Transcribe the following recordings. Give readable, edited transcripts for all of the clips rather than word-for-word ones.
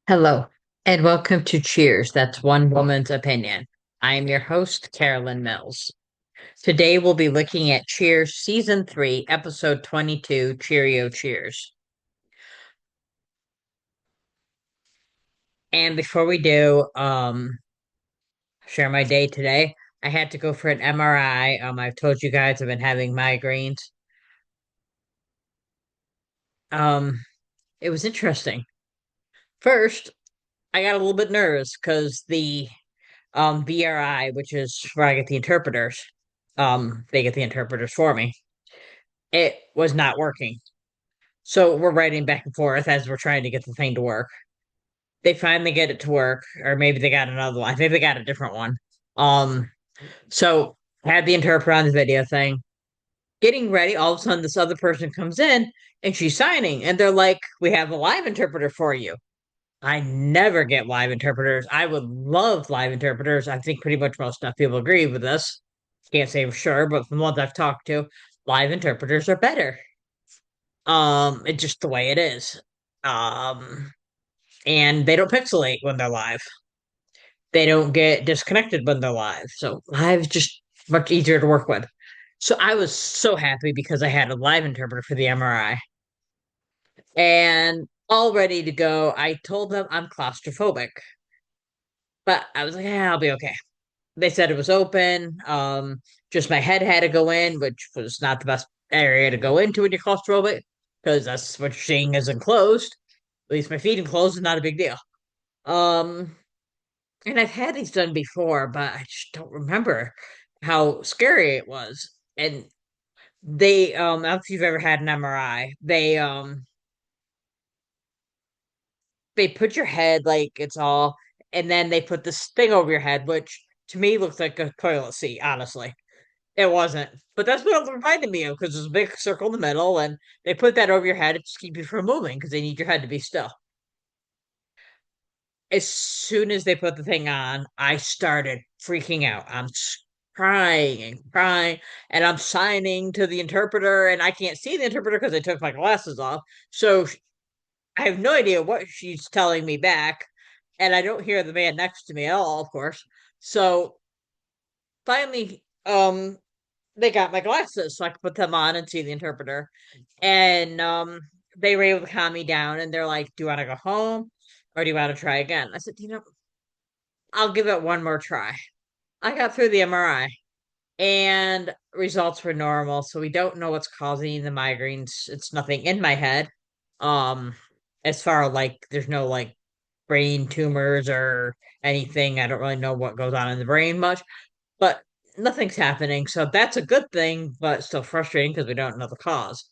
Hello, and welcome to Cheers. That's one woman's opinion. I am your host, Carolyn Mills. Today we'll be looking at Cheers Season 3, Episode 22, Cheerio Cheers. And before we do, share my day today, I had to go for an MRI. I've told you guys I've been having migraines. Um, it was interesting. First, I got a little bit nervous because the BRI, which is where I get the interpreters, they get the interpreters for me. It was not working. So we're writing back and forth as we're trying to get the thing to work. They finally get it to work, or maybe they got another one. I think they got a different one. Um, so I had the interpreter on the video thing, getting ready. All of a sudden, this other person comes in and she's signing, and they're like, "We have a live interpreter for you." I never get live interpreters. I would love live interpreters. I think pretty much most enough people agree with this. Can't say for sure, but from the ones I've talked to, live interpreters are better. It's just the way it is. Um, and they don't pixelate when they're live. They don't get disconnected when they're live. So live is just much easier to work with. So I was so happy because I had a live interpreter for the MRI and all ready to go. I told them I'm claustrophobic, but I was like, yeah, I'll be okay. They said it was open. Just my head had to go in, which was not the best area to go into when you're claustrophobic because that's what you're seeing is enclosed. At least my feet enclosed is not a big deal. Um, and I've had these done before, but I just don't remember how scary it was. And I don't know if you've ever had an MRI. They put your head like it's all, and then they put this thing over your head, which to me looks like a toilet seat, honestly. It wasn't. But that's what it reminded me of because there's a big circle in the middle, and they put that over your head to keep you from moving because they need your head to be still. As soon as they put the thing on, I started freaking out. Crying and crying, and I'm signing to the interpreter, and I can't see the interpreter because I took my glasses off. So I have no idea what she's telling me back, and I don't hear the man next to me at all, of course. So finally, they got my glasses so I could put them on and see the interpreter. And they were able to calm me down, and they're like, "Do you want to go home, or do you want to try again?" I said, I'll give it one more try. I got through the MRI and results were normal. So we don't know what's causing the migraines. It's nothing in my head. Um, as far like there's no like brain tumors or anything. I don't really know what goes on in the brain much, but nothing's happening. So that's a good thing, but still frustrating because we don't know the cause.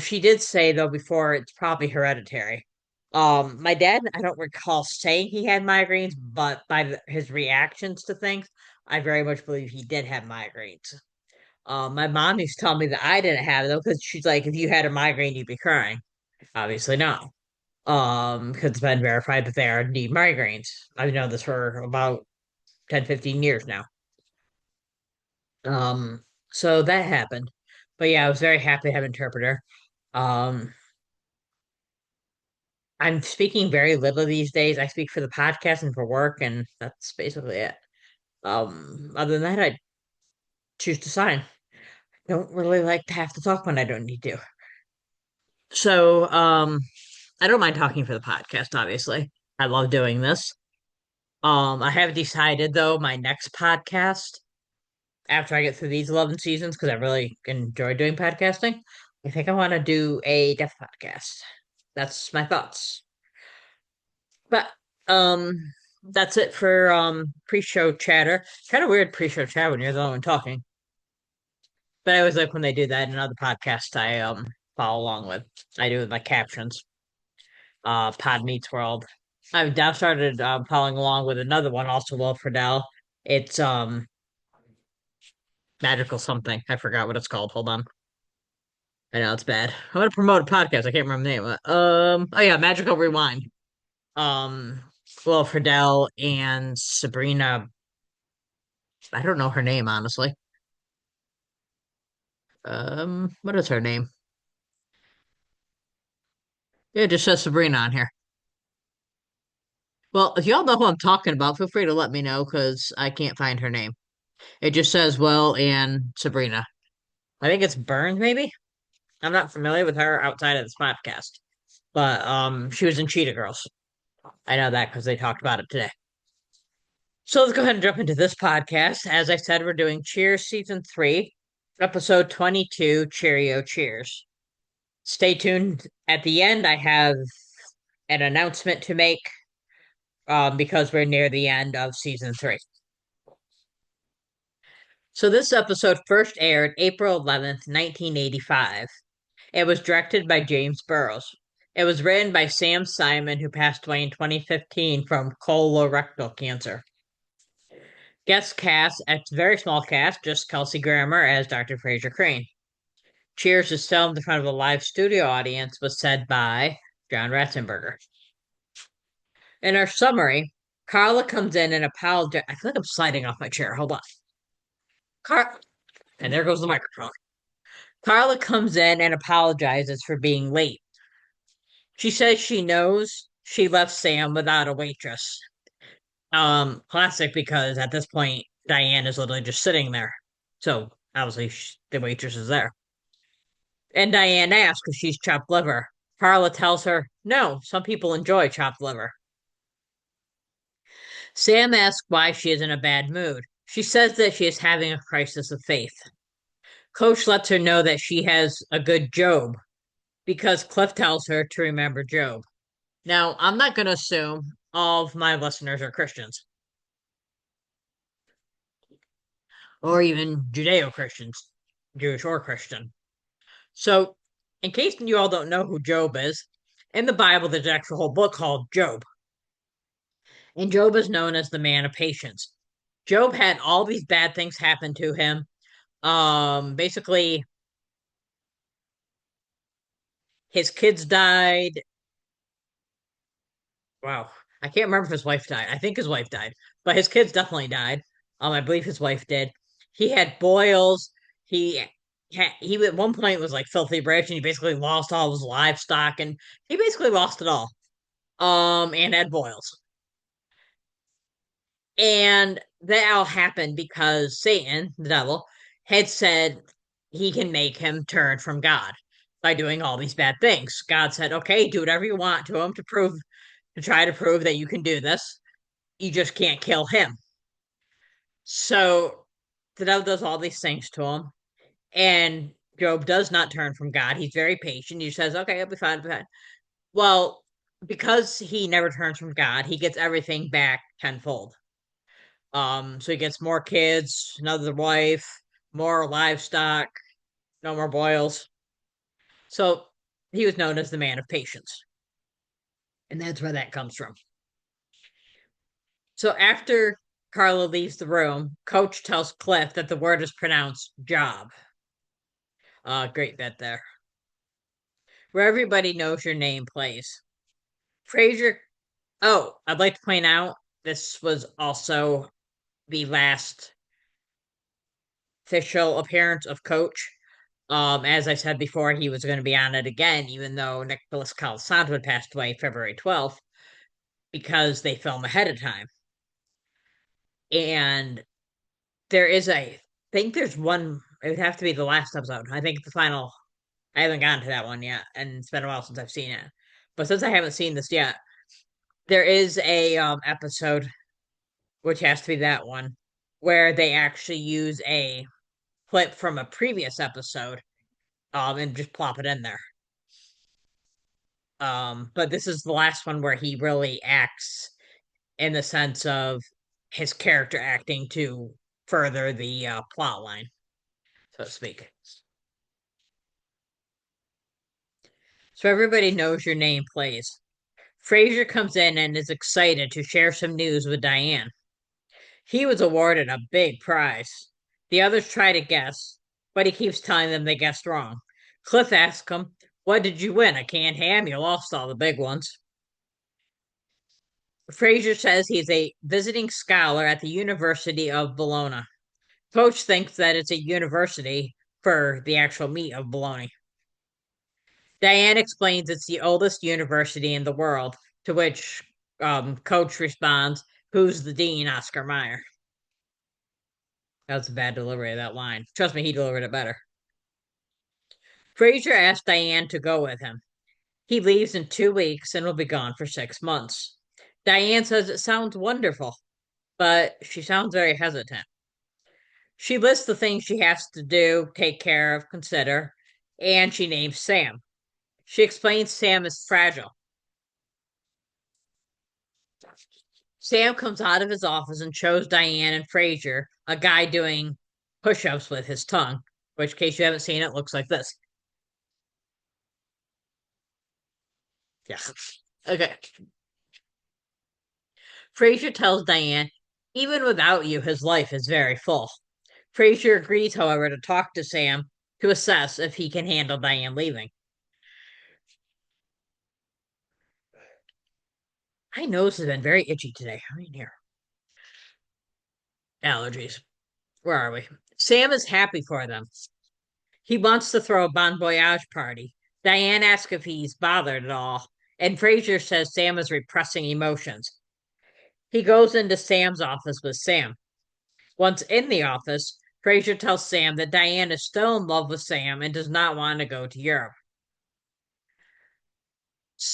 She did say though before it's probably hereditary. My dad, I don't recall saying he had migraines, but by his reactions to things, I very much believe he did have migraines. My mom used to tell me that I didn't have them because she's like, if you had a migraine, you'd be crying. Obviously, no. Because it's been verified that they are indeed migraines. I've known this for about 10, 15 years now. Um, so that happened. But yeah, I was very happy to have an interpreter. Um, I'm speaking very little these days. I speak for the podcast and for work, and that's basically it. Other than that, I choose to sign. Don't really like to have to talk when I don't need to. So, I don't mind talking for the podcast, obviously. I love doing this. I have decided though my next podcast after I get through these 11 seasons because I really enjoy doing podcasting. I think I want to do a death podcast. That's my thoughts. But that's it for pre-show chatter. Kind of weird pre-show chat when you're the only one talking. But I always like when they do that in other podcasts I follow along with. I do with my captions. Pod Meets World. I've now started following along with another one, also Will Friedle. It's magical something. I forgot what it's called. Hold on. I know it's bad. I'm gonna promote a podcast. I can't remember the name. Oh yeah, Magical Rewind. Um, Will Friedle and Sabrina. I don't know her name honestly. What is her name? Yeah, it just says Sabrina on here. Well, if y'all know who I'm talking about, feel free to let me know because I can't find her name. It just says Will and Sabrina. I think it's Burns, maybe. I'm not familiar with her outside of this podcast, but she was in Cheetah Girls. I know that because they talked about it today. So let's go ahead and jump into this podcast. As I said, we're doing Cheers season 3, episode 22, Cheerio Cheers. Stay tuned. At the end, I have an announcement to make because we're near the end of season 3. So this episode first aired April 11th, 1985. It was directed by James Burrows. It was written by Sam Simon, who passed away in 2015 from colorectal cancer. Guest cast, a very small cast, just Kelsey Grammer as Dr. Fraser Crane. Cheers is filmed in front of a live studio audience, was said by John Ratzenberger. In our summary, Carla comes in and apologizes. I feel like I'm sliding off my chair. Hold on. And there goes the microphone. Carla comes in and apologizes for being late. She says she knows she left Sam without a waitress. Classic because at this point Diane is literally just sitting there. So obviously the waitress is there. And Diane asks if she's chopped liver. Carla tells her, no, some people enjoy chopped liver. Sam asks why she is in a bad mood. She says that she is having a crisis of faith. Coach lets her know that she has a good Job because Cliff tells her to remember Job. Now, I'm not going to assume all of my listeners are Christians or even Judeo Christians, Jewish or Christian. So, in case you all don't know who Job is, in the Bible, there's an actual whole book called Job. And Job is known as the man of patience. Job had all these bad things happen to him. Basically, his kids died. Wow. I can't remember if his wife died. I think his wife died, but his kids definitely died. I believe his wife did. He had boils. He he at one point was like filthy rich, and he basically lost all his livestock, and he basically lost it all. And had boils, and that all happened because Satan, the devil, had said he can make him turn from God by doing all these bad things. God said, "Okay, do whatever you want to him to try to prove that you can do this. You just can't kill him." So the devil does all these things to him, and Job does not turn from God. He's very patient. He says, "Okay, I'll be fine, I'll be fine." Well, because he never turns from God, he gets everything back tenfold. So he gets more kids, another wife, more livestock, no more boils. So he was known as the man of patience, and that's where that comes from. So after Carla leaves the room, Coach tells Cliff that the word is pronounced job. Great bet there. Where everybody knows your name plays. Fraser. Oh, I'd like to point out this was also the last official appearance of Coach. As I said before, he was going to be on it again, even though Nicholas Colasanto had passed away February 12th, because they film ahead of time. And there is I think there's one, it would have to be the last episode. I think the final, I haven't gotten to that one yet, and it's been a while since I've seen it. But since I haven't seen this yet, there is a episode, which has to be that one, where they actually use a clip from a previous episode and just plop it in there. But this is the last one where he really acts in the sense of his character acting to further the plot line, so to speak. So everybody knows your name plays. Fraser comes in and is excited to share some news with Diane. He was awarded a big prize. The others try to guess, but he keeps telling them they guessed wrong. Cliff asks him, what did you win? A canned ham? You lost all the big ones. Fraser says he's a visiting scholar at the University of Bologna. Coach thinks that it's a university for the actual meat of bologna. Diane explains it's the oldest university in the world, to which Coach responds, "Who's the dean, Oscar Mayer?" That was a bad delivery of that line. Trust me, he delivered it better. Frazier asks Diane to go with him. He leaves in 2 weeks and will be gone for 6 months. Diane says it sounds wonderful, but she sounds very hesitant. She lists the things she has to do, take care of, consider, and she names Sam. She explains Sam is fragile. Sam comes out of his office and shows Diane and Frazier a guy doing push ups with his tongue, which, in case you haven't seen it, looks like this. Yeah. Okay. Frazier tells Diane, even without you, his life is very full. Frazier agrees, however, to talk to Sam to assess if he can handle Diane leaving. My nose has been very itchy today. I mean, here. Allergies. Where are we? Sam is happy for them. He wants to throw a bon voyage party. Diane asks if he's bothered at all, and Frazier says Sam is repressing emotions. He goes into Sam's office with Sam. Once in the office, Frazier tells Sam that Diane is still in love with Sam and does not want to go to Europe.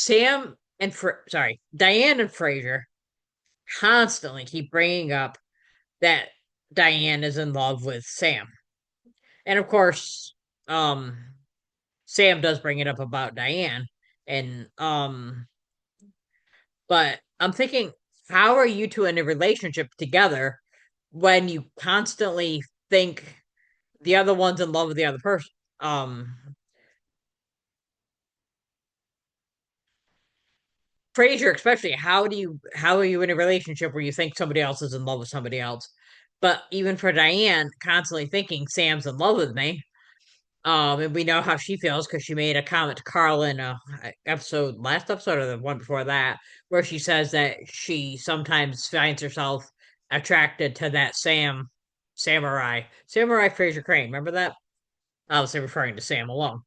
Diane and Frazier constantly keep bringing up that Diane is in love with Sam. And of course, um, Sam does bring it up about Diane. And but I'm thinking, how are you two in a relationship together when you constantly think the other one's in love with the other person? Um, Frasier, especially, how are you in a relationship where you think somebody else is in love with somebody else? But even for Diane, constantly thinking Sam's in love with me. And we know how she feels because she made a comment to Carl in last episode or the one before that, where she says that she sometimes finds herself attracted to that Samurai Fraser Crane. Remember that? Obviously referring to Sam alone.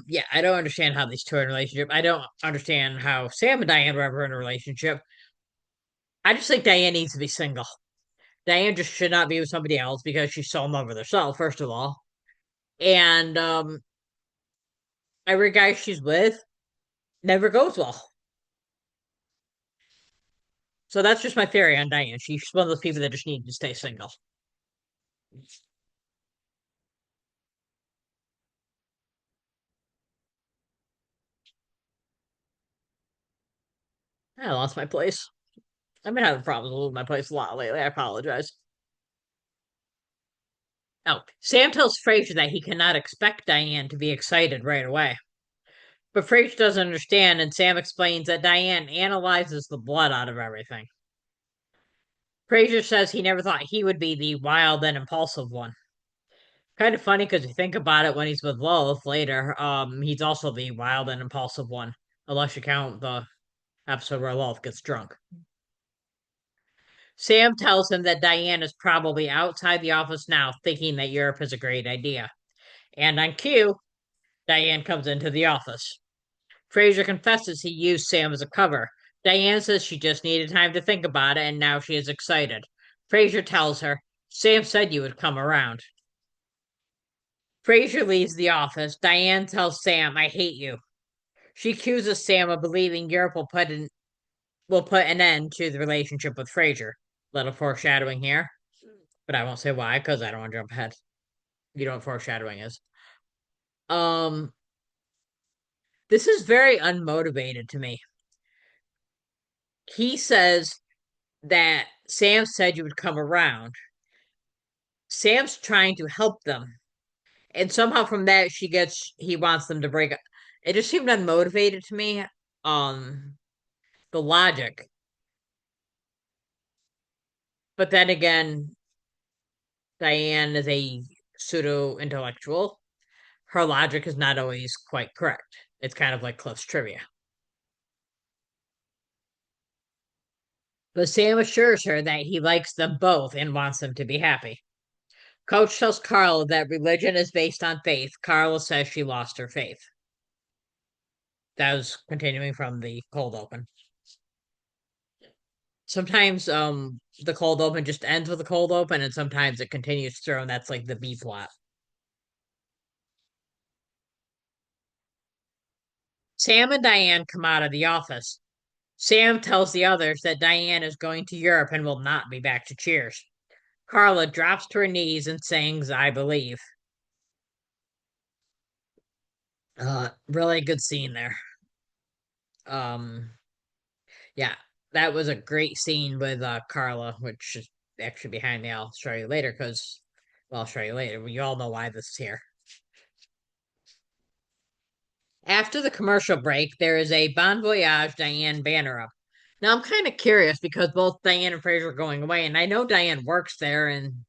Yeah, I don't understand how these two are in a relationship. I don't understand how Sam and Diane were ever in a relationship. I just think Diane needs to be single. Diane just should not be with somebody else because she's so in love with herself, first of all. And every guy she's with never goes well. So that's just my theory on Diane. She's one of those people that just need to stay single. I lost my place. I've been having problems with my place a lot lately. I apologize. Oh, Sam tells Frasier that he cannot expect Diane to be excited right away. But Frasier doesn't understand, and Sam explains that Diane analyzes the blood out of everything. Frasier says he never thought he would be the wild and impulsive one. Kind of funny because you think about it when he's with Lois later, he's also the wild and impulsive one, unless you count the episode where Lois gets drunk. Sam tells him that Diane is probably outside the office now, thinking that Europe is a great idea. And on cue, Diane comes into the office. Fraser confesses he used Sam as a cover. Diane says she just needed time to think about it, and now she is excited. Fraser tells her, Sam said you would come around. Fraser leaves the office. Diane tells Sam, I hate you. She accuses Sam of believing Europe will put an end to the relationship with Fraser. Little foreshadowing here, but I won't say why because I don't want to jump ahead. You know what foreshadowing is. Um, this is very unmotivated to me. He says that Sam said you would come around. Sam's trying to help them. And somehow from that he wants them to break up. It just seemed unmotivated to me. The logic. But then again, Diane is a pseudo intellectual. Her logic is not always quite correct. It's kind of like Cliff's trivia. But Sam assures her that he likes them both and wants them to be happy. Coach tells Carla that religion is based on faith. Carla says she lost her faith. That was continuing from the cold open. Sometimes the cold open just ends with a cold open, and sometimes it continues through, and that's like the B plot. Sam and Diane come out of the office. Sam tells the others that Diane is going to Europe and will not be back to Cheers. Carla drops to her knees and sings I Believe. Really good scene there. Um, yeah, that was a great scene with Carla, which is actually behind me. I'll show you later because, well, I'll show you later. You all know why this is here. After the commercial break, there is a Bon Voyage Diane banner up. Now I'm kind of curious because both Diane and Fraser are going away, and I know Diane works there and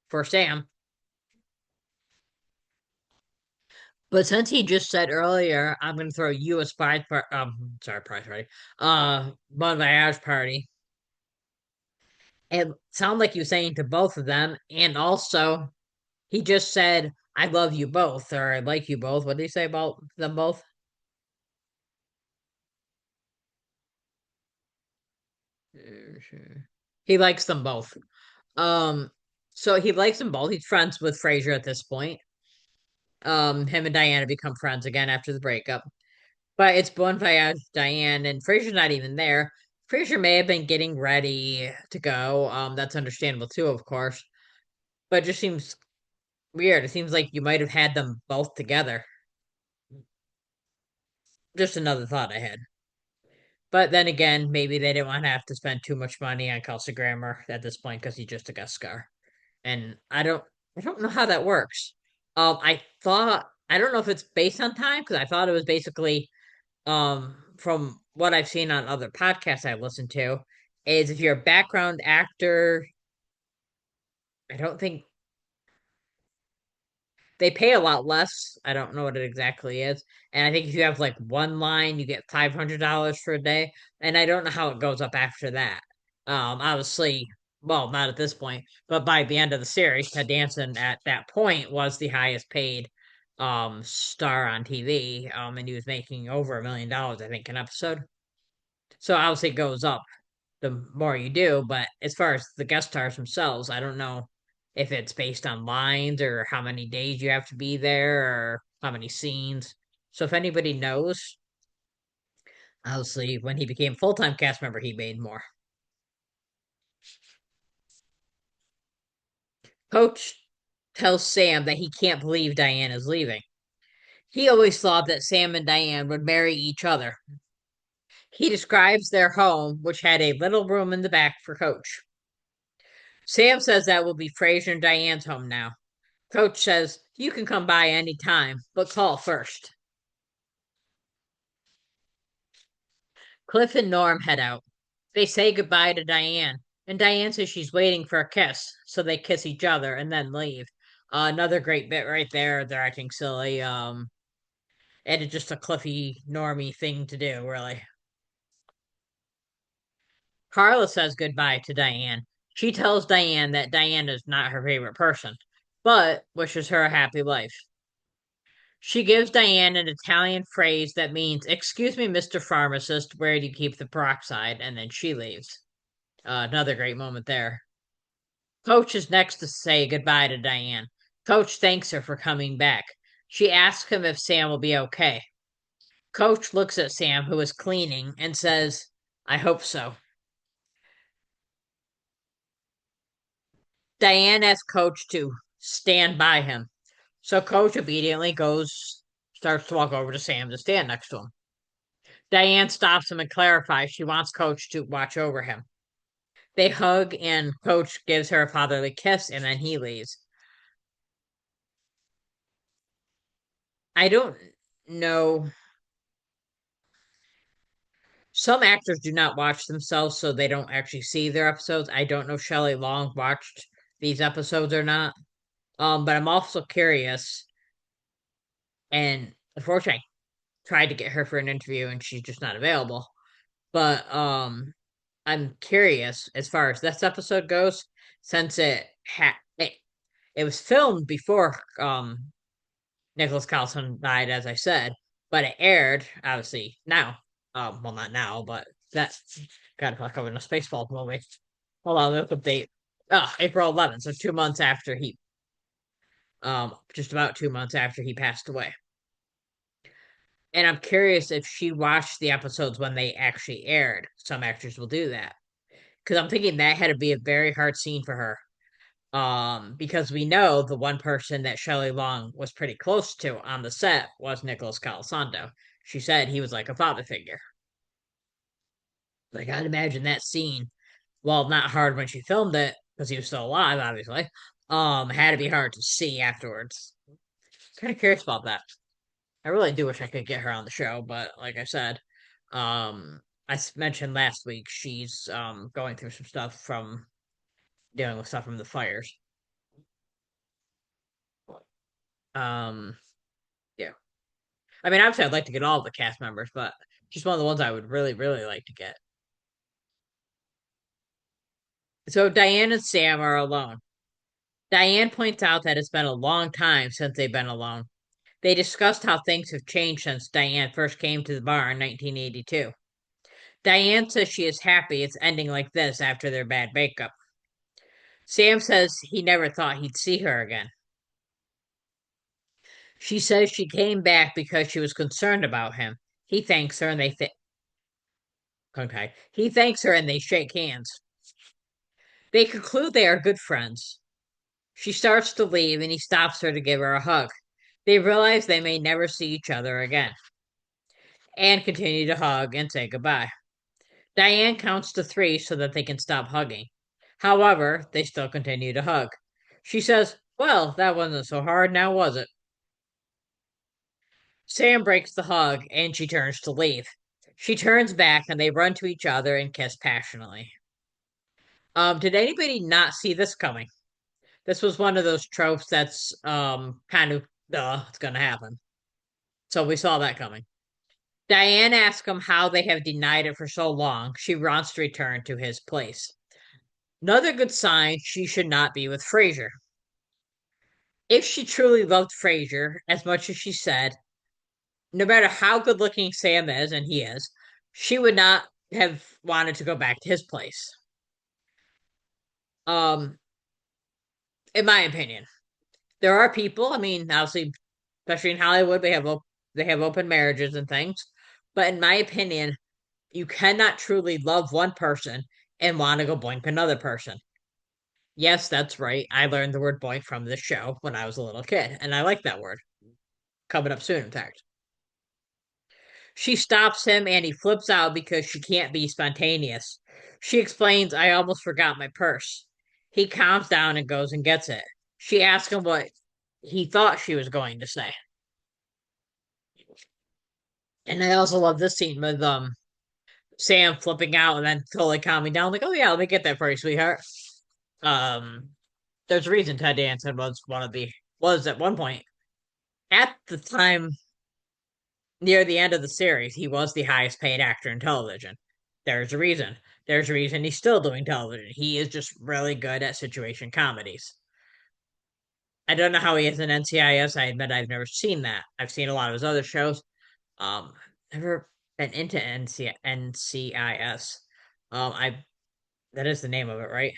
for Sam. But since he just said earlier, I'm going to throw you a sorry, prize party, Bon Voyage party. It sounded like you saying to both of them, and also he just said, "I love you both," or "I like you both." What did he say about them both? Sure. He likes them both. Um, so he likes them both. He's friends with Frasier at this point. Him and Diana become friends again after the breakup. But it's Bon Voyage Diane, and Frasier's not even there. Frasier may have been getting ready to go. That's understandable too, of course. But it just seems weird. It seems like you might have had them both together. Just another thought I had. But then again, maybe they didn't want to have to spend too much money on Kelsey Grammer at this point because he's just a guest star. And I don't know how that works. I thought I don't know if it's based on time because I thought it was basically from what I've seen on other podcasts I listen to is if you're a background actor, I don't think they pay a lot less. I don't know what it exactly is. And I think if you have like one line, you get $500 for a day. And I don't know how it goes up after that. Obviously, well, not at this point, but by the end of the series, Ted Danson at that point was the highest paid star on TV. And he was making over $1 million, I think, an episode. So obviously it goes up the more you do. But as far as the guest stars themselves, I don't know if it's based on lines or how many days you have to be there or how many scenes. So if anybody knows, obviously when he became full-time cast member, he made more. Coach tells Sam that he can't believe Diane is leaving. He always thought that Sam and Diane would marry each other. He describes their home, which had a little room in the back for Coach. Sam says that will be Fraser and Diane's home now. Coach says, you can come by any time, but call first. Cliff and Norm head out. They say goodbye to Diane, and Diane says she's waiting for a kiss, so they kiss each other and then leave. Another great bit right there. They're acting silly. And it's just a Cliffy Normie thing to do, really. Carla says goodbye to Diane. She tells Diane that Diane is not her favorite person, but wishes her a happy life. She gives Diane an Italian phrase that means, excuse me, Mr. Pharmacist, where do you keep the peroxide? And then she leaves. Another great moment there. Coach is next to say goodbye to Diane. Coach thanks her for coming back. She asks him if Sam will be okay. Coach looks at Sam, who is cleaning, and says, I hope so. Diane asks Coach to stand by him. So Coach obediently starts to walk over to Sam to stand next to him. Diane stops him and clarifies she wants Coach to watch over him. They hug, and Coach gives her a fatherly kiss, and then he leaves. I don't know. Some actors do not watch themselves, so they don't actually see their episodes. I don't know if Shelley Long watched these episodes or not. But I'm also curious, and unfortunately, I tried to get her for an interview, and she's just not available. But I'm curious as far as this episode goes, since it was filmed before Nicholas Carlson died, as I said. but it aired obviously now. Well, not now, but that God, I covered in a Spaceballs movie. Hold on, look up date. Oh, April 11th, so 2 months after he, just about 2 months after he passed away. And I'm curious if she watched the episodes when they actually aired. Some actors will do that because I'm thinking that had to be a very hard scene for her. Because we know the one person that Shelley Long was pretty close to on the set was Nicholas Colasanto. She said he was like a father figure. Like I'd imagine that scene, well, not hard when she filmed it because he was still alive, obviously. Had to be hard to see afterwards. Kind of curious about that. I really do wish I could get her on the show, but like I said, um, mentioned last week she's going through some stuff from dealing with stuff from the fires. Um, yeah. I mean, obviously, I'd like to get all the cast members, but she's one of the ones I would really, really like to get. So Diane and Sam are alone. Diane points out that it's been a long time since they've been alone. They discussed how things have changed since Diane first came to the bar in 1982. Diane says she is happy it's ending like this after their bad breakup. Sam says he never thought he'd see her again. She says she came back because she was concerned about him. He thanks her and okay. He thanks her and they shake hands. They conclude they are good friends. She starts to leave and he stops her to give her a hug. They realize they may never see each other again and continue to hug and say goodbye. Diane counts to three so that they can stop hugging. However, they still continue to hug. She says, "Well, that wasn't so hard now, was it?" Sam breaks the hug and she turns to leave. She turns back and they run to each other and kiss passionately. Did anybody not see this coming? This was one of those tropes that's kind of it's gonna happen. So we saw that coming. Diane asks him how they have denied it for so long. She wants to return to his place. Another good sign she should not be with Frasier. If she truly loved Frasier as much as she said, no matter how good looking Sam is, and he is, she would not have wanted to go back to his place. Um, in my opinion, there are people. I mean, obviously, especially in Hollywood, they have open marriages and things. But in my opinion, you cannot truly love one person and want to go boink another person. Yes, that's right. I learned the word boink from this show when I was a little kid, and I like that word. Coming up soon, in fact. She stops him and he flips out because she can't be spontaneous. She explains, I almost forgot my purse. He calms down and goes and gets it. She asks him what he thought she was going to say. And I also love this scene with Sam flipping out and then totally calming down, like, oh yeah, let me get that for you, sweetheart. Um there's a reason Ted Danson was at one point at the time near the end of the series, he was the highest paid actor in television. There's a reason. There's a reason he's still doing television. He is just really good at situation comedies. I don't know how he is in NCIS. I admit I've never seen that. I've seen a lot of his other shows. Um, never been into NCIS. I that is the name of it, right?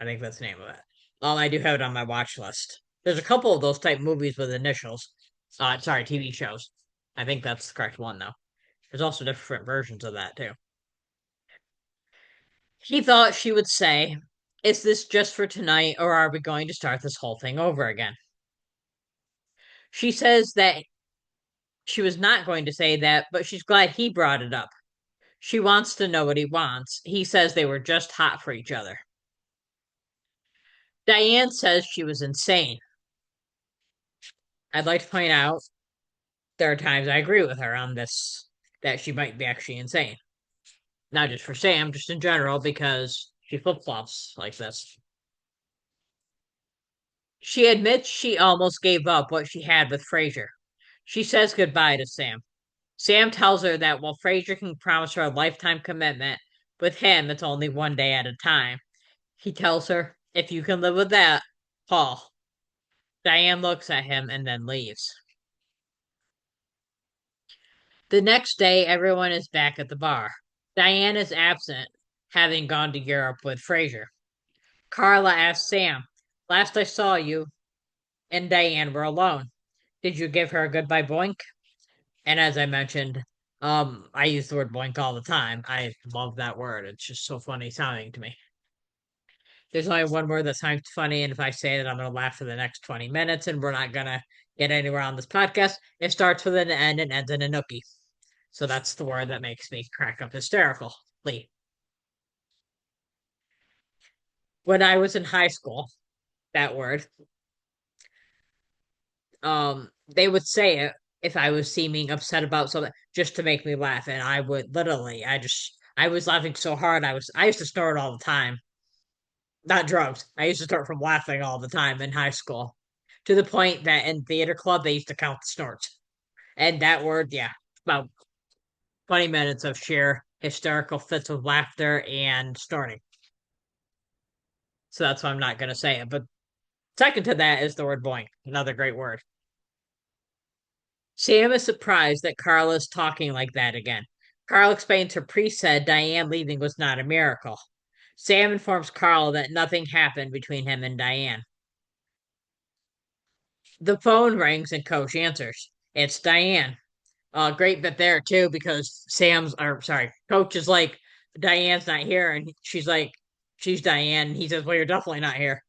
I think that's the name of it. I do have it on my watch list. There's a couple of those type movies with initials. Sorry, TV shows. I think that's the correct one though. There's also different versions of that too. He thought she would say, is this just for tonight, or are we going to start this whole thing over again? She says that she was not going to say that, but she's glad he brought it up. She wants to know what he wants. He says they were just hot for each other. Diane says she was insane. I'd like to point out there are times I agree with her on this, that she might be actually insane. Not just for Sam, just in general, because she flip flops like this. She admits she almost gave up what she had with Frasier. She says goodbye to Sam. Sam tells her that while Frasier can promise her a lifetime commitment, with him it's only one day at a time. He tells her, if you can live with that, Paul. Diane looks at him and then leaves. The next day, everyone is back at the bar. Diane is absent, having gone to Europe with Fraser. Carla asks Sam, "Last I saw you and Diane were alone. Did you give her a goodbye boink?" And as I mentioned, I use the word boink all the time. I love that word. It's just so funny sounding to me. There's only one word that sounds funny, and if I say it, I'm going to laugh for the next 20 minutes, and we're not going to get anywhere on this podcast. It starts with an N and ends in a nookie. So that's the word that makes me crack up hysterically. When I was in high school, that word, they would say it if I was seeming upset about something just to make me laugh. And I would literally, I was laughing so hard. I used to snort all the time. Not drugs. I used to start from laughing all the time in high school to the point that in theater club, they used to count the snorts. And that word, yeah, about 20 minutes of sheer hysterical fits of laughter and snorting. So that's why I'm not going to say it. But second to that is the word boing, another great word. Sam is surprised that Carl is talking like that again. Carl explains her priest said Diane leaving was not a miracle. Sam informs Carl that nothing happened between him and Diane. The phone rings and Coach answers. It's Diane. Great bit there too because Coach is like, Diane's not here, and she's like, she's Diane. And he says, well, you're definitely not here.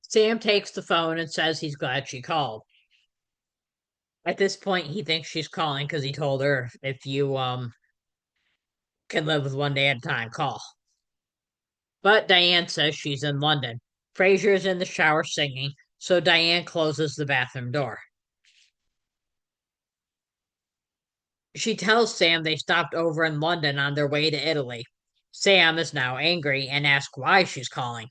Sam takes the phone and says he's glad she called. At this point, he thinks she's calling because he told her if you can live with one day at a time, call. But Diane says she's in London. Fraser is in the shower singing, so Diane closes the bathroom door. She tells Sam they stopped over in London on their way to Italy. Sam is now angry and asks why she's calling.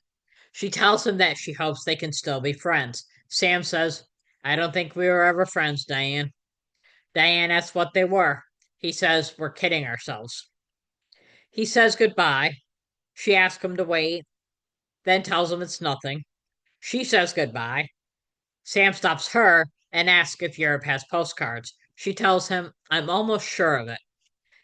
She tells him that she hopes they can still be friends. Sam says, I don't think we were ever friends, Diane. Diane asks what they were. He says, we're kidding ourselves. He says goodbye. She asks him to wait, then tells him it's nothing. She says goodbye. Sam stops her and asks if Europe has postcards. She tells him, I'm almost sure of it.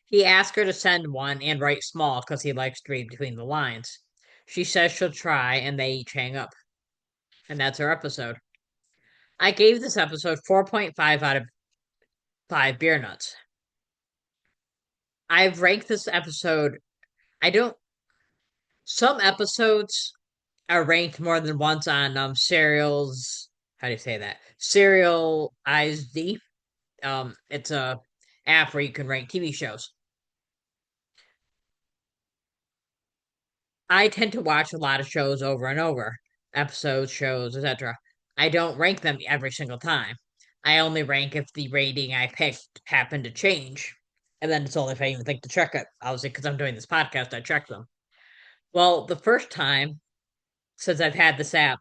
He asks her to send one and write small because he likes to read between the lines. She says she'll try, and they each hang up. And that's our episode. I gave this episode 4.5 out of 5 beer nuts. I've ranked this episode. I don't. Some episodes are ranked more than once on serials. How do you say that? Serial ISD. It's a app where you can rank TV shows. I tend to watch a lot of shows over and over, episodes, shows, etc. I don't rank them every single time. I only rank if the rating I picked happened to change. And then it's only if I even think to check it. Obviously, because I'm doing this podcast, I check them. Well, the first time since I've had this app,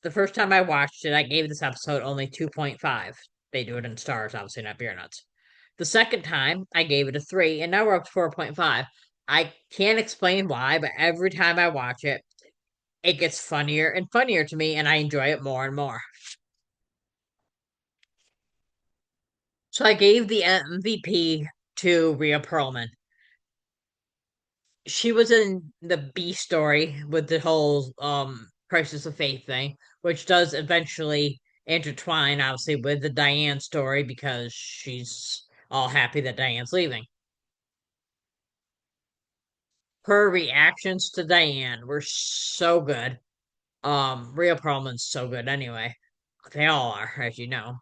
the first time I watched it, I gave this episode only 2.5. They do it in stars, obviously, not beer nuts. The second time, I gave it a 3, and now we're up to 4.5. I can't explain why, but every time I watch it, it gets funnier and funnier to me, and I enjoy it more and more. So I gave the MVP to Rhea Perlman. She was in the B story with the whole crisis of faith thing, which does eventually intertwine, obviously, with the Diane story because she's all happy that Diane's leaving. Her reactions to Diane were so good. Rhea Perlman's so good anyway. They all are, as you know.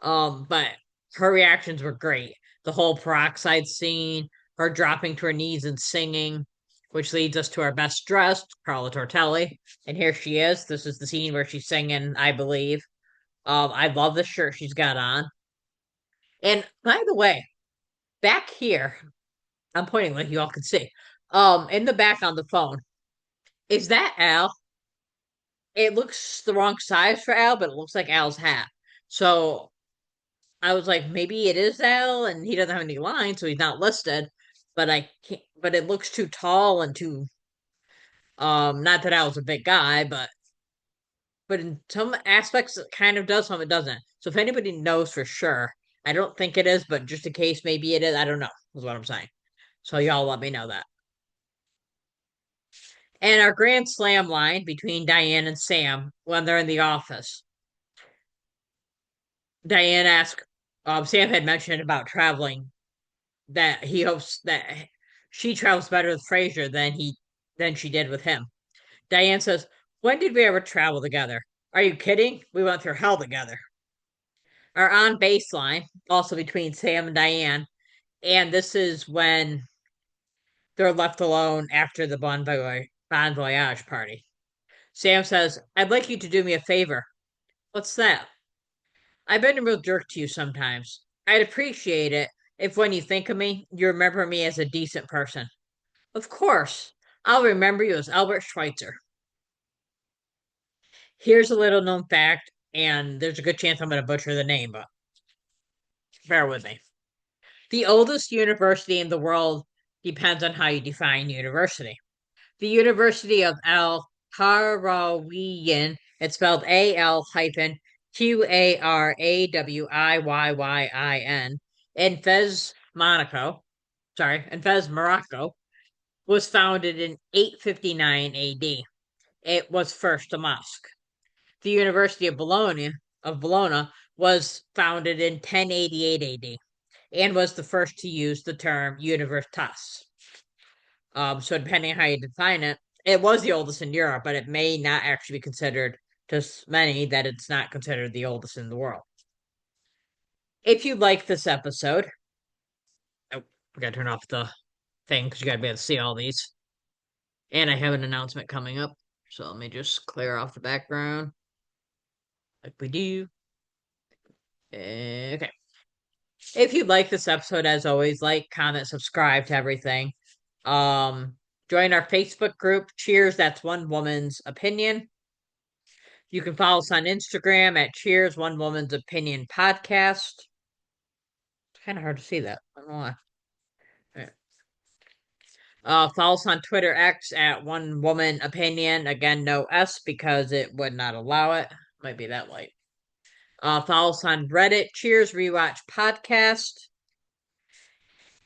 But her reactions were great. The whole peroxide scene, her dropping to her knees and singing, which leads us to our best dressed, Carla Tortelli. And here she is. This is the scene where she's singing, I believe. I love the shirt she's got on. And by the way, back here, I'm pointing like you all can see. In the back on the phone, is that Al? It looks the wrong size for Al, but it looks like Al's hat. So I was like, maybe it is Al, and he doesn't have any lines, so he's not listed. But I can't. But it looks too tall and too Not that I was a big guy, but in some aspects it kind of does, some it doesn't. So if anybody knows for sure, I don't think it is, but just in case maybe it is, I don't know, is what I'm saying. So y'all let me know that. And our grand slam line between Diane and Sam when they're in the office. Diane asked, Sam had mentioned about traveling, that he hopes that she travels better with Fraser than she did with him. Diane says, "When did we ever travel together? Are you kidding? We went through hell together." Our on baseline, also between Sam and Diane, and this is when they're left alone after the Bon Voyage party. Sam says, "I'd like you to do me a favor." "What's that?" "I've been a real jerk to you sometimes. I'd appreciate it if when you think of me, you remember me as a decent person." "Of course. I'll remember you as Albert Schweitzer." Here's a little known fact, and there's a good chance I'm going to butcher the name, but bear with me. The oldest university in the world depends on how you define university. The University of Al Qarawiyyin, it's spelled AL hyphen Qarawiyyin, in Fez, Monaco, in Fez, Morocco, was founded in 859 AD. It was first a mosque. The University of Bologna was founded in 1088 AD and was the first to use the term universitas. So depending on how you define it, it was the oldest in Europe, but it may not actually be considered to many that it's not considered the oldest in the world. If you like this episode, oh, we gotta turn off the thing because you gotta be able to see all these. And I have an announcement coming up. So let me just clear off the background like we do. Okay. If you like this episode, as always, like, comment, subscribe to everything. Um, Join our Facebook group. Cheers, that's one woman's opinion. You can follow us on Instagram at Cheers One Woman's Opinion Podcast. It's kind of hard to see that. I don't know why. Follow us on Twitter X at One Woman Opinion. Again, no S because it would not allow it. Might be that light. Follow us on Reddit. Cheers Rewatch Podcast.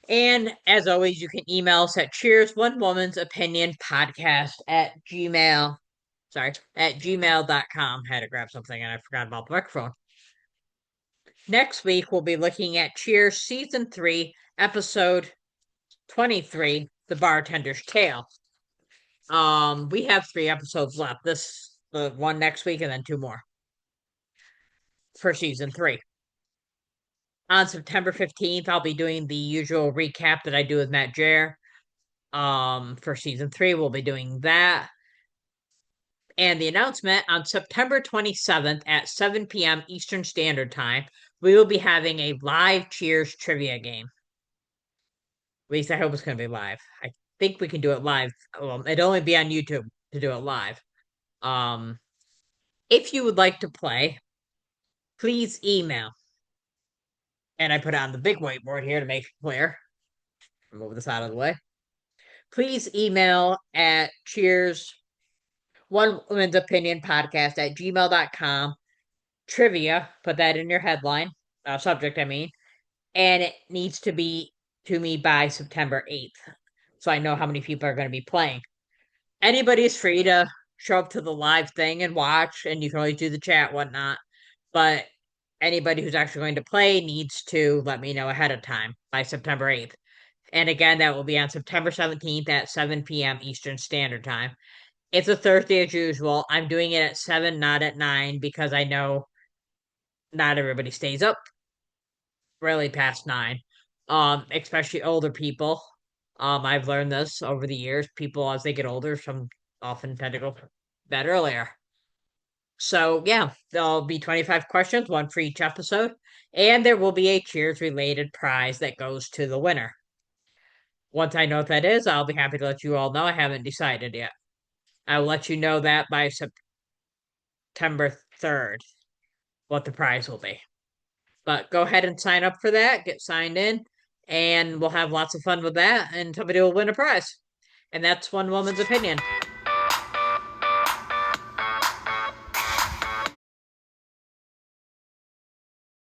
And as always, you can email us at Cheers One Woman's Opinion Podcast at Gmail. At gmail.com. Had to grab something and I forgot about the microphone. Next week, we'll be looking at Cheers Season 3, Episode 23, The Bartender's Tale. We have 3 episodes left. The one next week, and then 2 more for Season 3. On September 15th, I'll be doing the usual recap that I do with Matt Jer. For Season 3, we'll be doing that. And the announcement on September 27th at 7 p.m. Eastern Standard Time, we will be having a live Cheers trivia game. At least I hope it's going to be live. I think we can do it live. It'd only be on YouTube to do it live. If you would like to play, please email. And I put it on the big whiteboard here to make it clear. Move this out of the way. Please email at Cheers One Woman's Opinion Podcast at gmail.com. Trivia, put that in your headline, subject, I mean, and it needs to be to me by September 8th. So I know how many people are going to be playing. Anybody's free to show up to the live thing and watch, and you can always do the chat, whatnot. But anybody who's actually going to play needs to let me know ahead of time by September 8th. And again, that will be on September 17th at 7 p.m. Eastern Standard Time. It's a Thursday as usual. I'm doing it at 7, not at 9, because I know not everybody stays up really past 9. Especially older people. I've learned this over the years. People, as they get older, some often tend to go to bed earlier. So, yeah, there'll be 25 questions, one for each episode, and there will be a Cheers related prize that goes to the winner. Once I know what that is, I'll be happy to let you all know. I haven't decided yet. I'll let you know that by September 3rd, what the prize will be. But go ahead and sign up for that, get signed in, and we'll have lots of fun with that, and somebody will win a prize. And that's one woman's opinion.